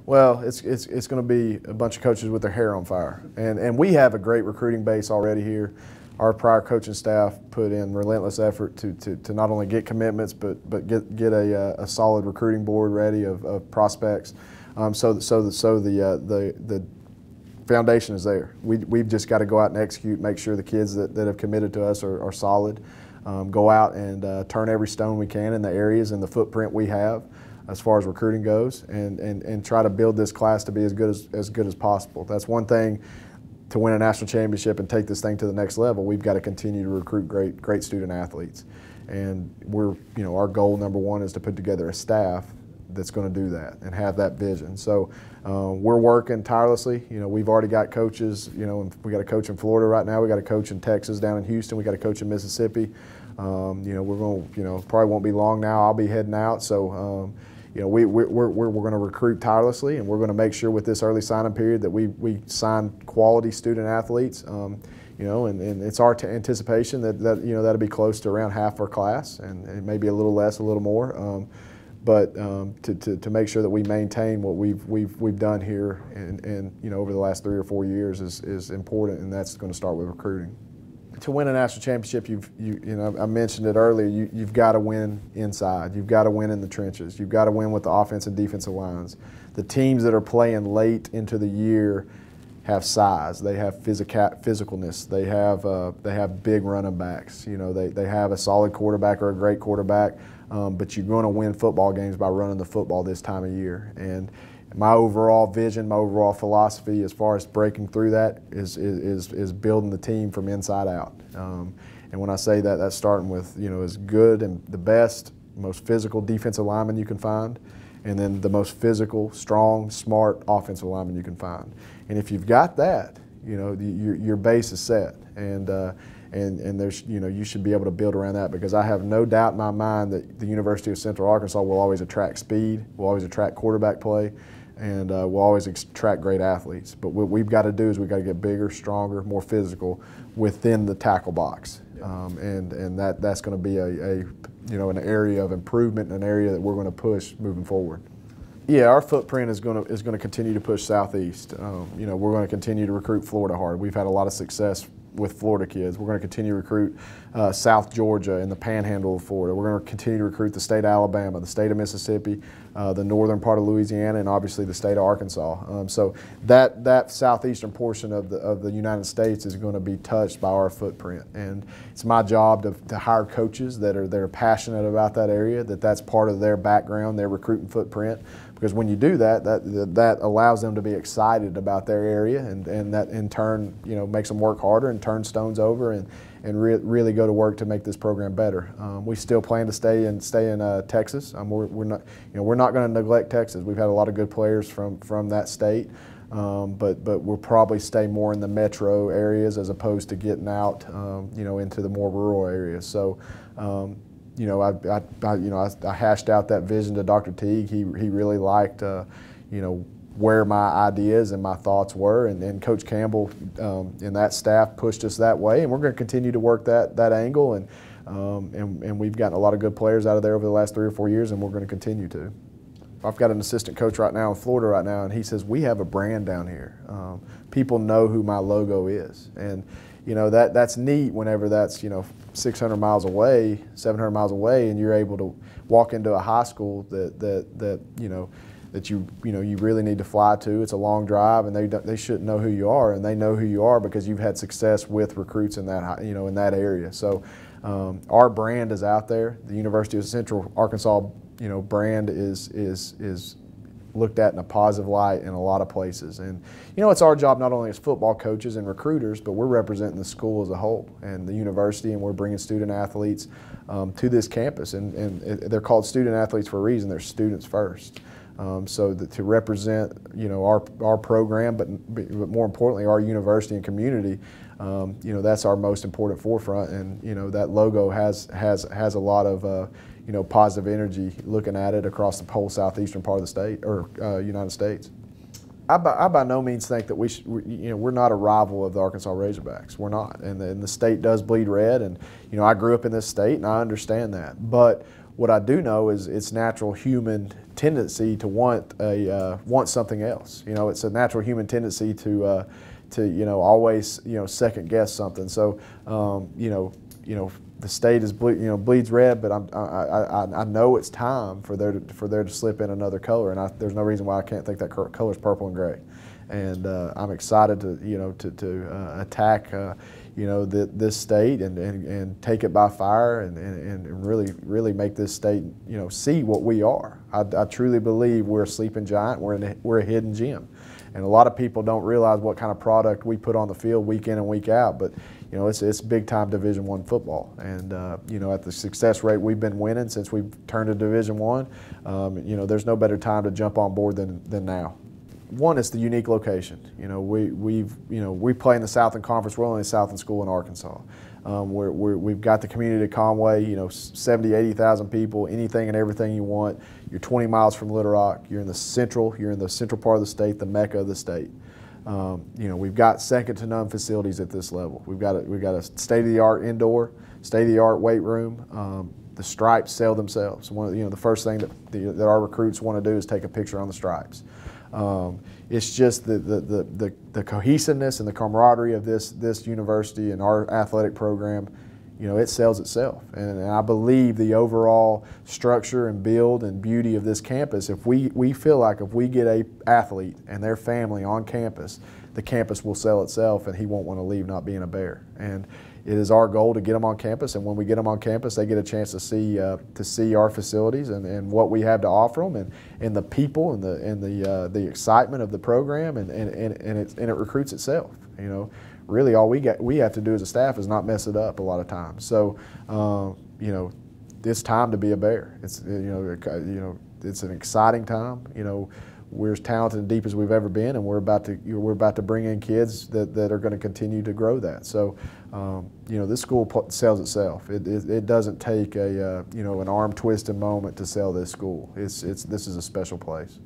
Well, it's going to be a bunch of coaches with their hair on fire, and we have a great recruiting base already here. Our prior coaching staff put in relentless effort to not only get commitments but get a solid recruiting board ready of prospects. So the foundation is there. We've just got to go out and execute, make sure the kids that have committed to us are solid. Go out and turn every stone we can in the areas and the footprint we have as far as recruiting goes, and try to build this class to be as good as possible. That's one thing. To win a national championship and take this thing to the next level, we've got to continue to recruit great student athletes. And our goal number one is to put together a staff that's going to do that and have that vision. So we're working tirelessly. We've already got coaches. We got a coach in Florida right now. We got a coach in Texas, down in Houston. We got a coach in Mississippi. We're going. Probably won't be long now. I'll be heading out. So. We're going to recruit tirelessly, and we're going to make sure with this early signing period that we sign quality student athletes. And it's our anticipation that that'll be close to around half our class, and maybe a little less, a little more. But to make sure that we maintain what we've done here, and over the last 3 or 4 years is important, and that's going to start with recruiting. To win a national championship, I mentioned it earlier, you've got to win inside. You've got to win in the trenches. You've got to win with the offense and defensive lines. The teams that are playing late into the year have size. They have physicalness. They have big running backs. They have a solid quarterback or a great quarterback, but you're going to win football games by running the football this time of year. And my overall vision, my overall philosophy as far as breaking through that is building the team from inside out. And when I say that, that's starting with as good and the best, most physical defensive lineman you can find, and then the most physical, strong, smart offensive lineman you can find. And if you've got that, your base is set, and there's you should be able to build around that, because I have no doubt in my mind that the University of Central Arkansas will always attract speed, will always attract quarterback play, and we'll always attract great athletes. But what we've got to do is we've got to get bigger, stronger, more physical within the tackle box, and that's going to be an area of improvement, and an area that we're going to push moving forward. Yeah, our footprint is going to continue to push southeast. We're going to continue to recruit Florida hard. We've had a lot of success with Florida kids. We're going to continue to recruit South Georgia and the Panhandle of Florida. We're going to continue to recruit the state of Alabama, the state of Mississippi, the northern part of Louisiana, and obviously the state of Arkansas. So that southeastern portion of the United States is going to be touched by our footprint, and it's my job to hire coaches that are passionate about that area, that's part of their background, their recruiting footprint. Because when you do that, that allows them to be excited about their area, and that in turn, makes them work harder and turn stones over and really go to work to make this program better. We still plan to stay in Texas. We're not going to neglect Texas. We've had a lot of good players from that state, but we'll probably stay more in the metro areas as opposed to getting out, into the more rural areas. So. I hashed out that vision to Dr. Teague. He really liked, where my ideas and my thoughts were, and Coach Campbell and that staff pushed us that way, and we're going to continue to work that angle, and we've gotten a lot of good players out of there over the last 3 or 4 years, and we're going to continue to. I've got an assistant coach right now in Florida right now, and he says, we have a brand down here. People know who my logo is, and that's neat whenever that's 600 miles away, 700 miles away, and you're able to walk into a high school that you really need to fly to. It's a long drive, and they shouldn't know who you are, and they know who you are because you've had success with recruits in that in that area. So our brand is out there. The University of Central Arkansas brand is looked at in a positive light in a lot of places. And it's our job not only as football coaches and recruiters, but we're representing the school as a whole and the university, and we're bringing student athletes to this campus. And they're called student athletes for a reason. They're students first. So to represent our program, but more importantly our university and community, that's our most important forefront. And that logo has a lot of positive energy looking at it across the whole southeastern part of the state or United States. I by no means think that we're not a rival of the Arkansas Razorbacks. We're not, and the state does bleed red. And I grew up in this state, and I understand that. But what I do know is it's natural human tendency to want something else. You know, it's a natural human tendency to always second guess something. So the state is bleeds red, but I know it's time for there to slip in another color, and there's no reason why I can't think that color is purple and gray. And I'm excited to attack this state and take it by fire and really make this state see what we are. I truly believe we're a sleeping giant. We're a hidden gem, and a lot of people don't realize what kind of product we put on the field week in and week out. But it's big time Division I football, and at the success rate we've been winning since we've turned to Division I, there's no better time to jump on board than now. One is the unique location. We play in the Southland Conference. We're only a Southland school in Arkansas. We've got the community of Conway. 70, 80,000 people. Anything and everything you want. You're 20 miles from Little Rock. You're in the central part of the state, the mecca of the state. We've got second to none facilities at this level. We've got a state-of-the-art indoor, state-of-the-art weight room. The stripes sell themselves. The first thing that our recruits want to do is take a picture on the stripes. It's just the cohesiveness and the camaraderie of this university and our athletic program. It sells itself, and I believe the overall structure and build and beauty of this campus. If we feel like if we get a athlete and their family on campus, the campus will sell itself, and he won't want to leave not being a Bear. And it is our goal to get them on campus, and when we get them on campus, they get a chance to see our facilities and what we have to offer them, and the people and the excitement of the program, and it recruits itself. Really all we have to do as a staff is not mess it up a lot of times. So it's time to be a Bear. It's it's an exciting time. We're as talented and deep as we've ever been, and we're about to bring in kids that are going to continue to grow that. So, this school sells itself. It doesn't take an arm twisting moment to sell this school. This is a special place.